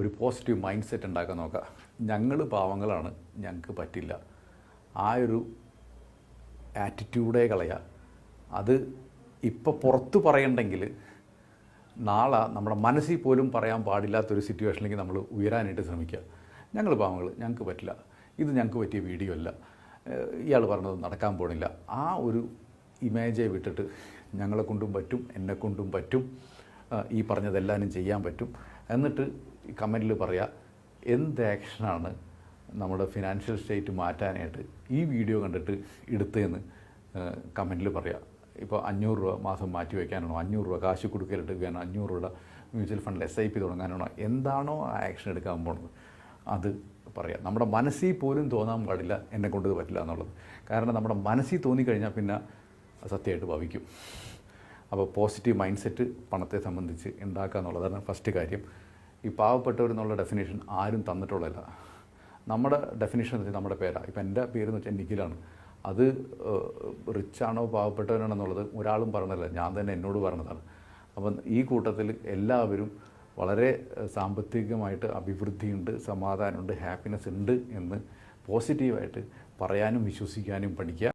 ഒരു positive mind set ഉണ്ടാക്കാൻ നോക്കുക. ഞങ്ങൾ പാവങ്ങളാണ്, ഞങ്ങൾക്ക് പറ്റില്ല, ആ ഒരു ആറ്റിറ്റ്യൂഡേ കളയുക. അത് ഇപ്പോൾ പുറത്ത് പറയണ്ടെങ്കിൽ നാളെ നമ്മുടെ മനസ്സിൽ പോലും പറയാൻ പാടില്ലാത്തൊരു സിറ്റുവേഷനിലേക്ക് നമ്മൾ ഉയരാനായിട്ട് ശ്രമിക്കുക. ഞങ്ങൾ പാവങ്ങൾ, ഞങ്ങൾക്ക് പറ്റില്ല, ഇത് ഞങ്ങൾക്ക് പറ്റിയ വീഡിയോ അല്ല, ഇയാൾ പറഞ്ഞത് നടക്കാൻ പോണില്ല, ആ ഒരു ഇമേജെ വിട്ടിട്ട് ഞങ്ങളെ കൊണ്ടും പറ്റും, എന്നെക്കൊണ്ടും പറ്റും, ഈ പറഞ്ഞതെല്ലാവരും ചെയ്യാൻ പറ്റും. എന്നിട്ട് കമൻറ്റിൽ പറയുക എന്ത് ആക്ഷനാണ് നമ്മുടെ ഫിനാൻഷ്യൽ സ്റ്റേറ്റ് മാറ്റാനായിട്ട് ഈ വീഡിയോ കണ്ടിട്ട് എടുത്തതെന്ന് കമൻറ്റിൽ പറയുക. ഇപ്പോൾ 500 രൂപ മാസം മാറ്റി വയ്ക്കാനാണോ, 500 രൂപ കാശ് കൊടുക്കലിട്ട് വേണം, 500 രൂപ മ്യൂച്വൽ ഫണ്ടിൽ SIP തുടങ്ങാനാണോ, എന്താണോ ആ ആക്ഷൻ എടുക്കാൻ പോകുന്നത് അത് പറയാം. നമ്മുടെ മനസ്സിൽ പോലും തോന്നാൻ പാടില്ല എന്നെക്കൊണ്ട് ഇത് പറ്റില്ല എന്നുള്ളത്. കാരണം നമ്മുടെ മനസ്സിൽ തോന്നിക്കഴിഞ്ഞാൽ പിന്നെ സത്യമായിട്ട് ഭവിക്കും. അപ്പോൾ പോസിറ്റീവ് മൈൻഡ് സെറ്റ് പണത്തെ സംബന്ധിച്ച് ഉണ്ടാക്കുക എന്നുള്ളതാണ് ഫസ്റ്റ് കാര്യം. ഈ പാവപ്പെട്ടവരെന്നുള്ള ഡെഫിനേഷൻ ആരും തന്നിട്ടുള്ളതല്ല. നമ്മുടെ ഡെഫിനേഷൻ എന്ന് വെച്ചാൽ നമ്മുടെ പേരാണ്. ഇപ്പം എൻ്റെ പേരെന്ന് വെച്ചാൽ നിഖിലാണ്. അത് റിച്ചാണോ പാവപ്പെട്ടവനാണെന്നുള്ളത് ഒരാളും പറഞ്ഞതല്ല, ഞാൻ തന്നെ എന്നോട് പറഞ്ഞതാണ്. അപ്പം ഈ കൂട്ടത്തിൽ എല്ലാവരും വളരെ സാമ്പത്തികമായിട്ട് അഭിവൃദ്ധിയുണ്ട്, സമാധാനമുണ്ട്, ഹാപ്പിനെസ് ഉണ്ട് എന്ന് പോസിറ്റീവായിട്ട് പറയാനും വിശ്വസിക്കാനും പഠിക്കുക.